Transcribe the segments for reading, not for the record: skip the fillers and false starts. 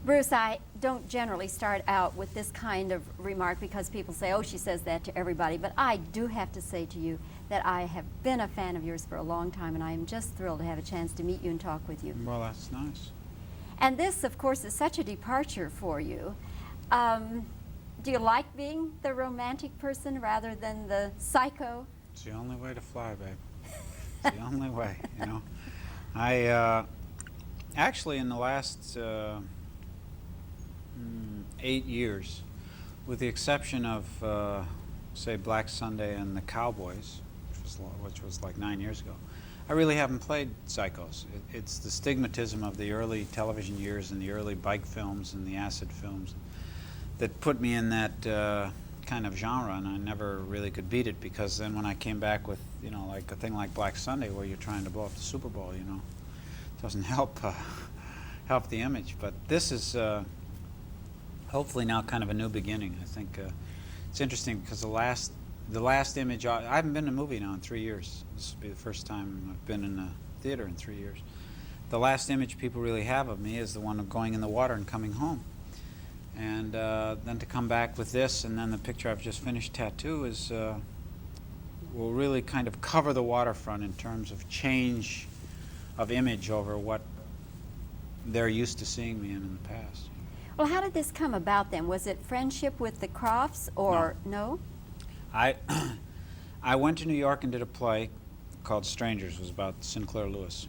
Bruce, I don't generally start out with this kind of remark because people say, oh, she says that to everybody, but I do have to say to you that I have been a fan of yours for a long time, and I am just thrilled to have a chance to meet you and talk with you. Well, that's nice. And this, of course, is such a departure for you. Do you like being the romantic person rather than the psycho? It's the only way to fly, babe. It's the only way, you know. I actually, in the last 8 years, with the exception of, say, Black Sunday and the Cowboys, which was like 9 years ago, I really haven't played psychos. It's the stigmatism of the early television years and the early bike films and the acid films that put me in that kind of genre, and I never really could beat it, because then when I came back with, you know, like a thing like Black Sunday where you're trying to blow up the Super Bowl, you know, it doesn't help help the image. But this is hopefully now kind of a new beginning. I think it's interesting because the last image, I haven't been in a movie now in 3 years. This will be the first time I've been in a theater in 3 years. The last image people really have of me is the one of going in the water and coming home. And then to come back with this, and then the picture I've just finished, Tattoo, is will really kind of cover the waterfront in terms of change of image over what they're used to seeing me in the past. Well, how did this come about then? Was it friendship with the Crofts, or no? I went to New York and did a play called Strangers. It was about Sinclair Lewis.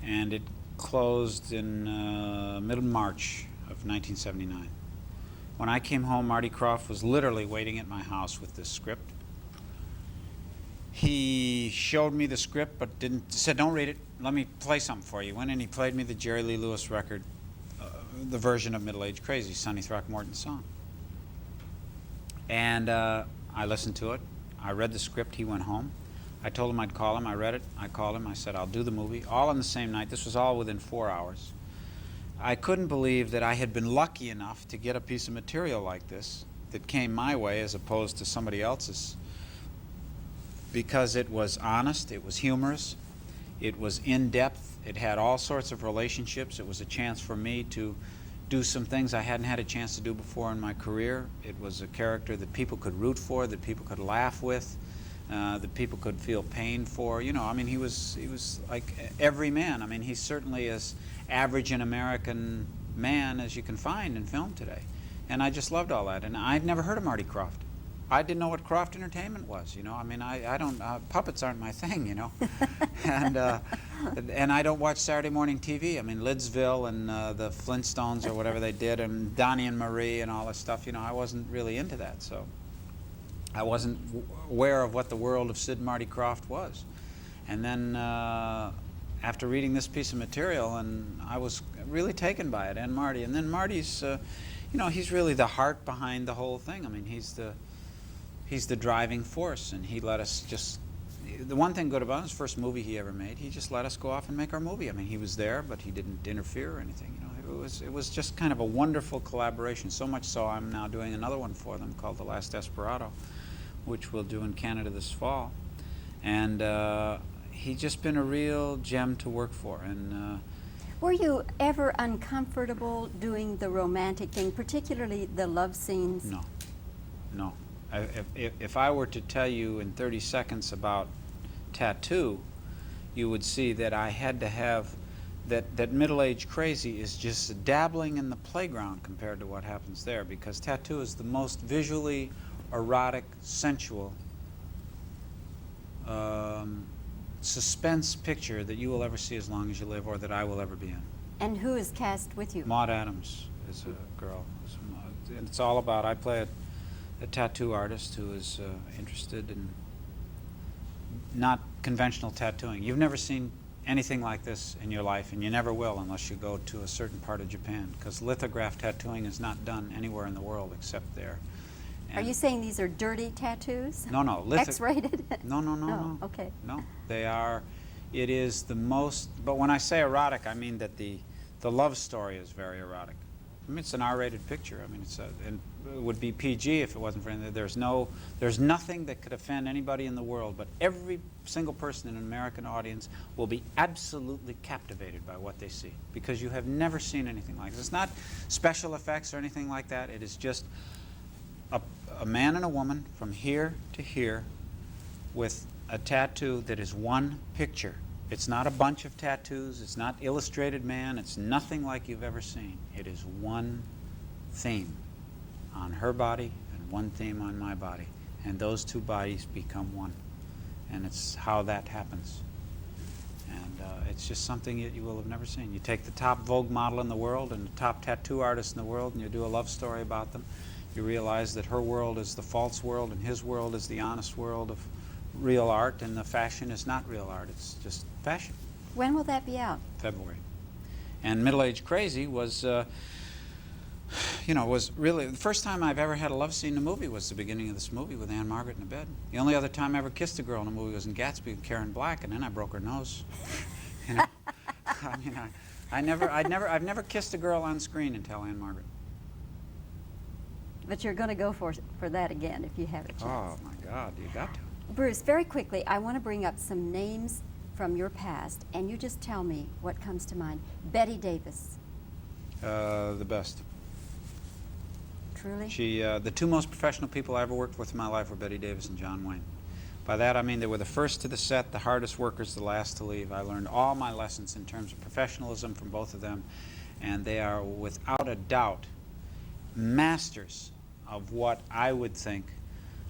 And it closed in middle March of 1979. When I came home, Marty Krofft was literally waiting at my house with this script. He showed me the script, but said, don't read it, let me play something for you. Went in, he played me the Jerry Lee Lewis record, the version of Middle Age Crazy, Sonny Throckmorton's song. And I listened to it. I read the script. He went home. I told him I'd call him. I read it. I called him. I said, I'll do the movie. All on the same night. This was all within 4 hours. I couldn't believe that I had been lucky enough to get a piece of material like this that came my way as opposed to somebody else's, because it was honest, it was humorous, it was in-depth, it had all sorts of relationships. It was a chance for me to do some things I hadn't had a chance to do before in my career. It was a character that people could root for, that people could laugh with, that people could feel pain for. You know, I mean, he was like every man. I mean, he's certainly as average an American man as you can find in film today. And I just loved all that. And I'd never heard of Marty Krofft. I didn't know what Krofft Entertainment was, you know. I mean, I don't, puppets aren't my thing, you know. And I don't watch Saturday morning TV. I mean, Lidsville and the Flintstones or whatever they did, and Donnie and Marie and all this stuff, you know, I wasn't really into that. So I wasn't aware of what the world of Sid Marty Krofft was. And then after reading this piece of material, and I was really taken by it, and Marty. And then Marty's, you know, he's really the heart behind the whole thing. I mean, he's the driving force, and he let us just, the one thing good about his first movie he ever made, he just let us go off and make our movie. I mean, he was there, but he didn't interfere or anything, you know. It was just kind of a wonderful collaboration, so much so I'm now doing another one for them called The Last Desperado, which we'll do in Canada this fall. And he's just been a real gem to work for. And were you ever uncomfortable doing the romantic thing, particularly the love scenes? No, no. If I were to tell you in 30 seconds about Tattoo, you would see that I had to have, that Middle Age Crazy is just dabbling in the playground compared to what happens there, because Tattoo is the most visually erotic, sensual, suspense picture that you will ever see as long as you live, or that I will ever be in. And who is cast with you? Maud Adams is a girl. And it's all about, I play a tattoo artist who is interested in not conventional tattooing. You've never seen anything like this in your life, and you never will unless you go to a certain part of Japan, because lithograph tattooing is not done anywhere in the world except there. And are you saying these are dirty tattoos? No, no. X-rated? No, no, no, oh, no. Okay. No, they are, it is the most, but when I say erotic, I mean that the love story is very erotic. I mean, it's an R-rated picture. I mean, and it would be PG if it wasn't for anything. There's nothing that could offend anybody in the world, but every single person in an American audience will be absolutely captivated by what they see, because you have never seen anything like this. It's not special effects or anything like that. It is just a man and a woman from here to here with a tattoo that is one picture. It's not a bunch of tattoos. It's not Illustrated Man. It's nothing like you've ever seen. It is one theme on her body and one theme on my body. And those two bodies become one. And it's how that happens. And it's just something that you will have never seen. You take the top Vogue model in the world and the top tattoo artist in the world, and you do a love story about them. You realize that her world is the false world and his world is the honest world of real art, and the fashion is not real art. It's just fashion. When will that be out? February. And Middle Age Crazy was, was really the first time I've ever had a love scene in a movie. Was the beginning of this movie with Anne Margaret in the bed. The only other time I ever kissed a girl in a movie was in Gatsby with Karen Black, and then I broke her nose. You know, I mean, I've never kissed a girl on screen until Anne Margaret. But you're going to go for that again if you have a chance. Oh my God, you got to. Bruce, very quickly, I want to bring up some names from your past, and you just tell me what comes to mind. Betty Davis. The best. Truly? The two most professional people I ever worked with in my life were Betty Davis and John Wayne. By that I mean they were the first to the set, the hardest workers, the last to leave. I learned all my lessons in terms of professionalism from both of them, and they are without a doubt masters of what I would think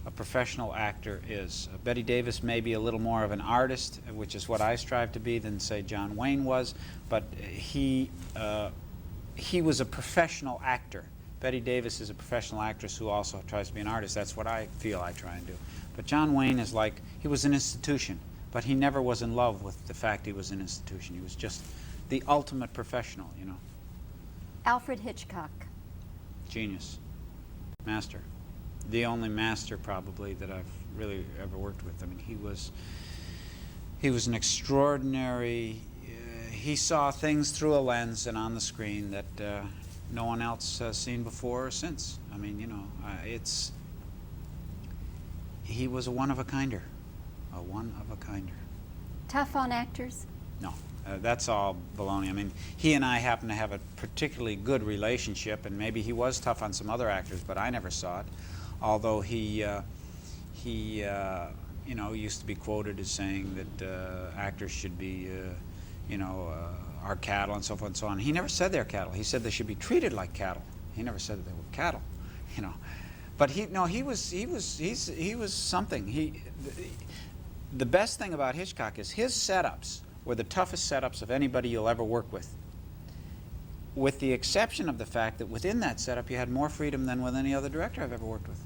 a professional actor is. Betty Davis may be a little more of an artist, which is what I strive to be, than say John Wayne was, but he was a professional actor. Betty Davis is a professional actress who also tries to be an artist. That's what I feel I try and do. But John Wayne is like, he was an institution, but he never was in love with the fact he was an institution. He was just the ultimate professional, you know. Alfred Hitchcock. Genius. Master. The only master probably that I've really ever worked with. I mean, he was an extraordinary, he saw things through a lens and on the screen that no one else has seen before or since. I mean, you know, he was a one-of-a-kinder. A one-of-a-kinder. Tough on actors? No. That's all baloney. I mean, he and I happen to have a particularly good relationship, and maybe he was tough on some other actors, but I never saw it. Although he used to be quoted as saying that actors should be, our cattle and so forth and so on. He never said they're cattle. He said they should be treated like cattle. He never said that they were cattle, you know. But he was something. The best thing about Hitchcock is his setups were the toughest setups of anybody you'll ever work with the exception of the fact that within that setup you had more freedom than with any other director I've ever worked with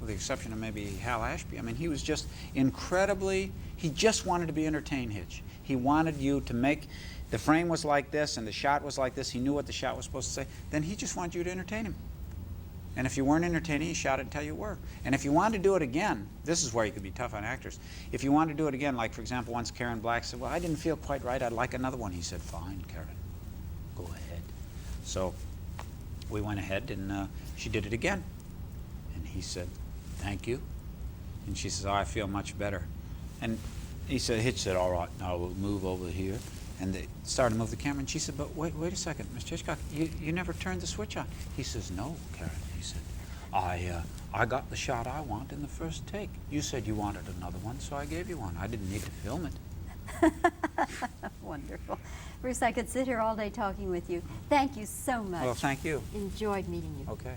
the exception of maybe Hal Ashby. I mean, he was just incredibly, he just wanted to be entertained, Hitch. He wanted you to make, the frame was like this and the shot was like this, he knew what the shot was supposed to say, then he just wanted you to entertain him. And if you weren't entertaining, he shot it until you were. And if you wanted to do it again, this is where you could be tough on actors. If you wanted to do it again, like for example, once Karen Black said, well, I didn't feel quite right, I'd like another one. He said, fine, Karen, go ahead. So we went ahead and she did it again. And he said, thank you. And she says, oh, I feel much better. And he said, Hitch said, all right, now we'll move over here. And they started to move the camera, and she said, but wait a second, Mr. Hitchcock, you never turned the switch on. He says, no, Karen. He said, I got the shot I want in the first take. You said you wanted another one, so I gave you one. I didn't need to film it. Wonderful. Bruce, I could sit here all day talking with you. Thank you so much. Well, thank you. Enjoyed meeting you. Okay.